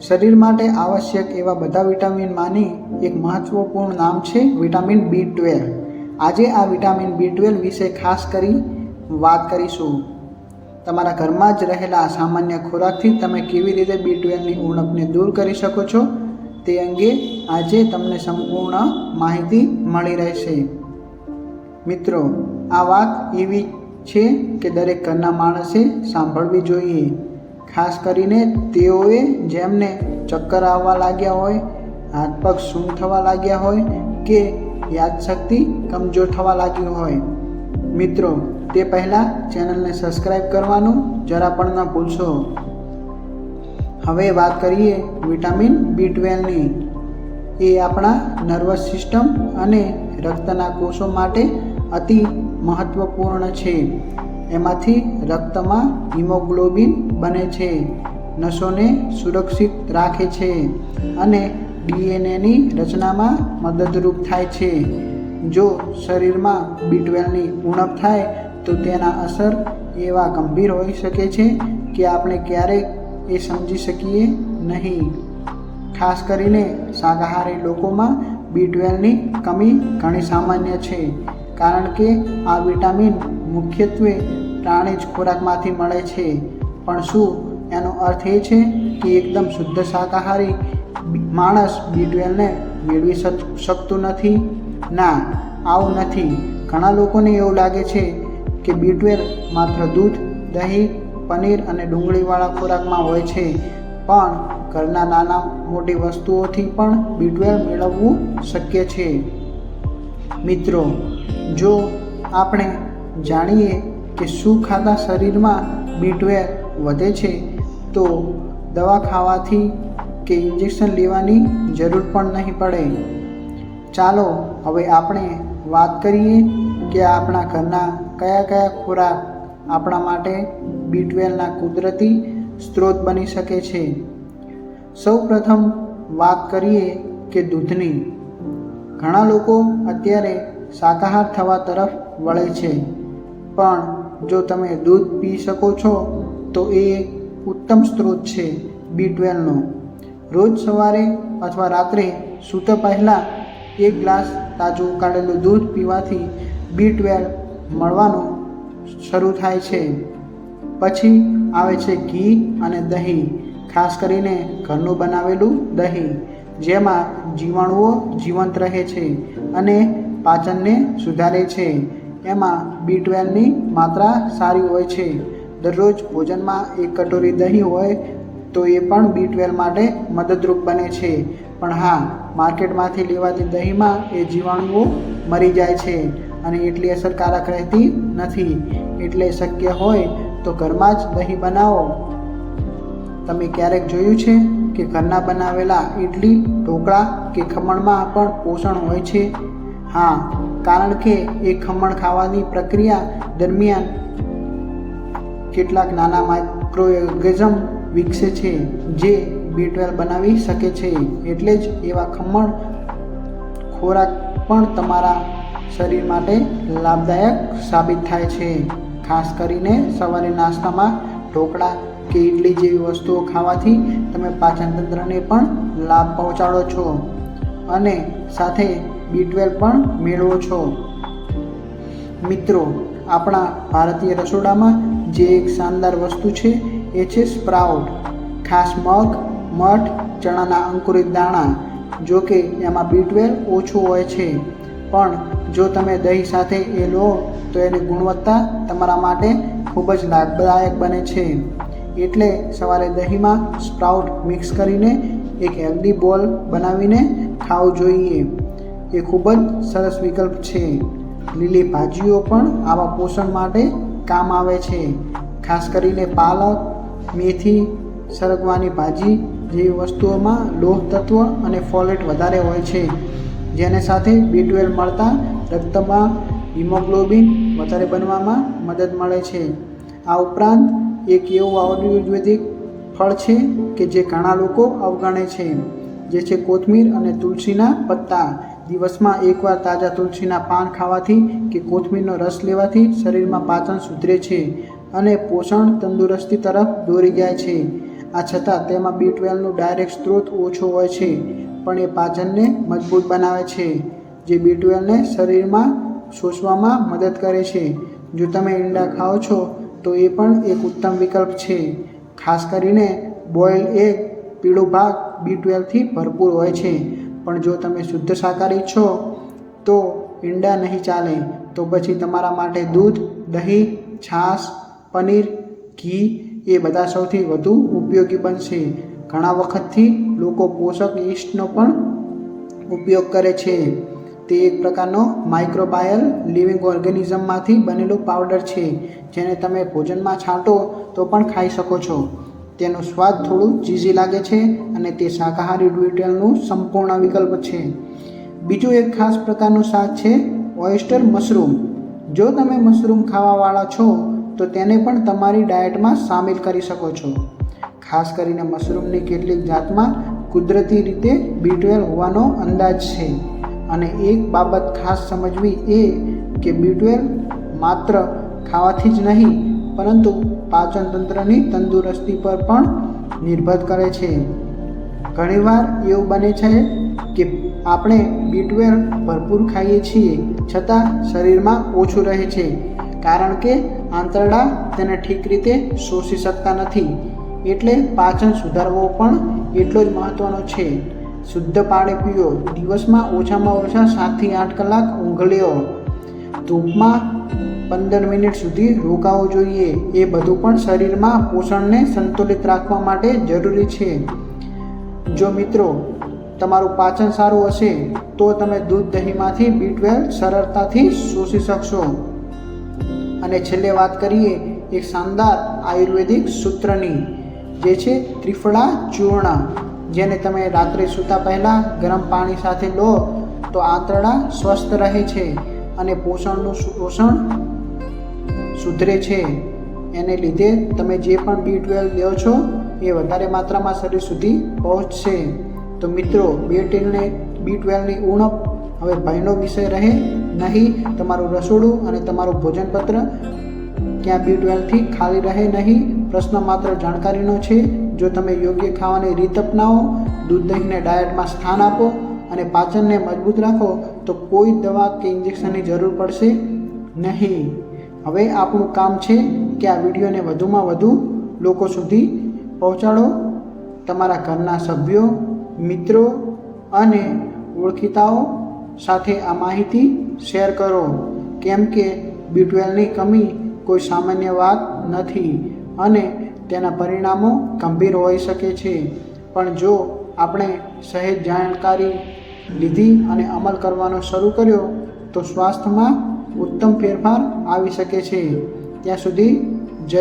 શરીર માટે આવશ્યક એવા બધા વિટામિનમાંની એક મહત્વપૂર્ણ નામ છે વિટામિન B12। આજે આ વિટામિન B12 વિશે ખાસ કરી વાત કરીશું। તમારા ઘરમાં જ રહેલા સામાન્ય ખોરાકથી તમે કેવી રીતે B12ની ઉણપને દૂર કરી શકો છો તે અંગે આજે તમને સંપૂર્ણ માહિતી મળી રહેશે। મિત્રો, આ વાત એવી છે કે દરેક ઘરના માણસે સાંભળવી જોઈએ, ખાસ કરીને તેઓએ જેમને ચક્કર આવવા લાગ્યા હોય, હાથ પગ સૂન થવા લાગ્યા હોય કે યાદશક્તિ કમજોર થવા લાગી હોય। મિત્રો, તે પહેલાં ચેનલને સબસ્ક્રાઈબ કરવાનું જરા પણ ન ભૂલશો। હવે વાત કરીએ વિટામિન B12ની। એ આપણા નર્વસ સિસ્ટમ અને રક્તના કોષો માટે અતિ મહત્વપૂર્ણ છે। એમાંથી રક્તમાં હિમોગ્લોબિન બને છે, નસોને સુરક્ષિત રાખે છે અને DNAની રચનામાં મદદરૂપ થાય છે। જો શરીરમાં B12ની ઉણપ થાય તો તેના અસર એવા ગંભીર હોઈ શકે છે કે આપણે ક્યારેક એ સમજી શકીએ નહીં। ખાસ કરીને શાકાહારી લોકોમાં B12ની કમી ઘણી સામાન્ય છે, કારણ કે આ વિટામિન મુખ્યત્વે પ્રાણીજ ખોરાકમાંથી મળે છે। પણ શું એનો અર્થ એ છે કે એકદમ શુદ્ધ શાકાહારી માણસ B12ને મેળવી શકતું નથી? ના, આવું નથી। ઘણા લોકોને એવું લાગે છે કે B12 માત્ર દૂધ, દહીં, પનીર અને ડુંગળીવાળા ખોરાકમાં હોય છે, પણ ઘરના નાના મોટી વસ્તુઓથી પણ B12 મેળવવું શક્ય છે। મિત્રો, જો આપણે જાણીએ કે શું ખાતા શરીરમાં B12 વધે છે તો દવા ખાવાથી કે ઇન્જેક્શન લેવાની જરૂર પણ નહીં પડે। ચાલો હવે આપણે વાત કરીએ કે આપણા ઘરના કયા કયા ખોરાક આપણા માટે B12ના કુદરતી સ્ત્રોત બની શકે છે। સૌપ્રથમ વાત કરીએ કે દૂધની। ઘણા લોકો અત્યારે શાકાહાર થવા તરફ વળે છે, પણ જો તમે દૂધ પી શકો છો તો એ એક ઉત્તમ સ્ત્રોત છે B12નો। રોજ સવારે અથવા રાત્રે સૂતા પહેલાં એક ગ્લાસ તાજું ઉકાળેલું દૂધ પીવાથી B12 મળવાનું શરૂ થાય છે। પછી આવે છે ઘી અને દહીં, ખાસ કરીને ઘરનું બનાવેલું દહીં, જેમાં જીવાણુઓ જીવંત રહે છે અને પાચનને સુધારે છે। એમાં B12ની માત્રા સારી હોય છે। દરરોજ ભોજનમાં એક કટોરી દહીં હોય તો એ પણ B12 માટે મદદરૂપ બને છે। પણ હા, માર્કેટમાંથી લેવાતી દહીંમાં એ જીવાણુઓ મરી જાય છે અને એટલી અસરકારક રહેતી નથી। એટલે શક્ય હોય તો ઘરમાં જ દહીં બનાવો। તમે ક્યારેક જોયું છે કે ઘરના બનાવેલા ઇડલી, ઢોકળા કે ખમણમાં પણ પોષણ હોય છે? હા, કારણ કે એ ખમણ ખાવાની પ્રક્રિયા દરમિયાન કેટલાક નાના માઇક્રોઓર્ગેનિઝમ વિકસે છે જે B12 બનાવી શકે છે। એટલે જ એવા ખમણ ખોરાક પણ તમારા શરીર માટે લાભદાયક સાબિત થાય છે। ખાસ કરીને સવારે નાસ્તામાં ઢોકળા કે ઇડલી જેવી વસ્તુઓ ખાવાથી તમે પાચનતંત્રને પણ લાભ પહોંચાડો છો અને સાથે B12 પણ મેળવો છો। મિત્રો, આપણા ભારતીય રસોડામાં જે એક શાનદાર વસ્તુ છે એ છે સ્પ્રાઉટ, ખાસ મગ, મઠ, ચણાના અંકુરિત દાણા। જો કે એમાં B12 ઓછું હોય છે, પણ જો તમે દહીં સાથે એ લો તો એની ગુણવત્તા તમારા માટે ખૂબ જ લાભદાયક બને છે। એટલે સવારે દહીંમાં સ્પ્રાઉટ મિક્સ કરીને એક હેલ્ધી બોલ બનાવીને ખાવું જોઈએ। એ ખૂબ જ સરસ વિકલ્પ છે। લીલી ભાજીઓ પણ આવા પોષણ માટે કામ આવે છે, ખાસ કરીને પાલક, મેથી, સરગવાની ભાજી જેવી વસ્તુઓમાં લોહ તત્વ અને ફોલેટ વધારે હોય છે, જેને સાથે B12 મળતા રક્તમાં હિમોગ્લોબિન વધારે બનવામાં મદદ મળે છે। આ ઉપરાંત એક એવું આયુર્વેદિક ફળ છે કે જે ઘણા લોકો અવગણે છે, જે છે કોથમીર અને તુલસીના પત્તા। દિવસમાં એકવાર તાજા તુલસીના પાન ખાવાથી કે કોથમીરનો રસ લેવાથી શરીરમાં પાચન સુધરે છે અને પોષણ તંદુરસ્તી તરફ દોરી જાય છે। આ છતાં તેમાં B12નું ડાયરેક્ટ સ્ત્રોત ઓછો હોય છે, પણ એ પાચનને મજબૂત બનાવે છે, જે B12ને શરીરમાં શોષવામાં મદદ કરે છે. જો તમે ઈંડા ખાઓ છો તો એ પણ એક ઉત્તમ વિકલ્પ છે. ખાસ કરીને બોઇલ્ડ એગ પીળો ભાગ B12થી ભરપૂર હોય છે. પણ જો તમે શુદ્ધ શાકાહારી છો તો ઈંડા નહીં ચાલે. તો પછી તમારા માટે દૂધ, દહીં, છાશ, પનીર, ઘી એ બધા સૌથી વધુ ઉપયોગી બનશે. ઘણા વખતથી લોકો પોષક યીસ્ટનો પણ ઉપયોગ કરે છે. તે એક પ્રકારનો માઇક્રોબાયલ લિવિંગ ઓર્ગેનિઝમમાંથી બનેલો પાવડર છે, જેને તમે ભોજનમાં છાંટો તો પણ ખાઈ શકો છો. તેનો સ્વાદ થોડું ચીઝી લાગે છે અને તે શાકાહારી B12નું સંપૂર્ણ વિકલ્પ છે. બીજું એક ખાસ પ્રકારનું શાક છે ઓયસ્ટર મશરૂમ. જો તમે મશરૂમ ખાવાવાળા છો તો તેને પણ તમારી ડાયટમાં સામેલ કરી શકો છો. ખાસ કરીને મશરૂમની કેટલીક જાતમાં કુદરતી રીતે B12 હોવાનો અંદાજ છે. અને એક બાબત ખાસ સમજવી એ કે B12 માત્ર ખાવાથી જ નહીં પરંતુ પાચન તંત્રની તંદુરસ્તી પર પણ નિર્ભર કરે છે. ઘણીવાર એવું બને છે કે આપણે B12 ભરપૂર ખાઈએ છીએ છતાં શરીરમાં ઓછું રહે છે, કારણ કે આંતરડા તેને ઠીક રીતે શોષી શકતા નથી. એટલે પાચન સુધારવો પણ એટલો જ મહત્ત્વનો છે. શુદ્ધ પાણી પીઓ. દિવસમાં ઓછામાં ઓછા 7થી 8 કલાક ઊંઘ લ્યો. ધૂપમાં 15 મિનિટ સુધી રોકાવું જોઈએ. એ બધું પણ શરીરમાં પોષણને સંતુલિત રાખવા માટે જરૂરી છે. જો મિત્રો તમારું પાચન સારું હશે તો તમે દૂધ, દહીંમાંથી B12 સરળતાથી શોષી શકશો. અને છેલ્લે વાત કરીએ એક શાનદાર આયુર્વેદિક સૂત્રની, જે છે ત્રિફળા ચૂર્ણ, જેને તમે રાત્રે સૂતા પહેલાં ગરમ પાણી સાથે લો તો આંતરડા સ્વસ્થ રહે છે અને પોષણનું શોષણ સુધરે છે. એને લીધે તમે જે પણ B12 લ્યો છો એ વધારે માત્રામાં શરીર સુધી પહોંચશે. તો મિત્રો B12ની ઉણપ હવે ભયનો વિષય રહે નહીં. તમારું રસોડું અને તમારું ભોજનપત્ર ક્યાં B12થી ખાલી રહે નહીં. પ્રશ્ન માત્ર જાણકારીનો છે. જો તમે યોગ્ય ખાવાની રીત અપનાવો, દૂધ, દહીંને ડાયટમાં સ્થાન આપો અને પાચનને મજબૂત રાખો તો કોઈ દવા કે ઇન્જેક્શનની જરૂર પડશે નહીં. હવે આપણું કામ છે કે આ વિડીયોને વધુમાં વધુ લોકો સુધી પહોંચાડો. તમારા ઘરના સભ્યો, મિત્રો અને ઓળખીતાઓ સાથે આ માહિતી શેર કરો, કેમ કે B12ની કમી કોઈ સામાન્ય વાત નથી અને તેના પરિણામો ગંભીર હોઈ શકે છે. પણ જો આપણે સહેજ જાણકારી લીધી અને અમલ કરવાનો શરૂ કર્યો તો સ્વાસ્થ્યમાં ઉત્તમ ફેરફાર આવી શકે છે. ત્યાં સુધી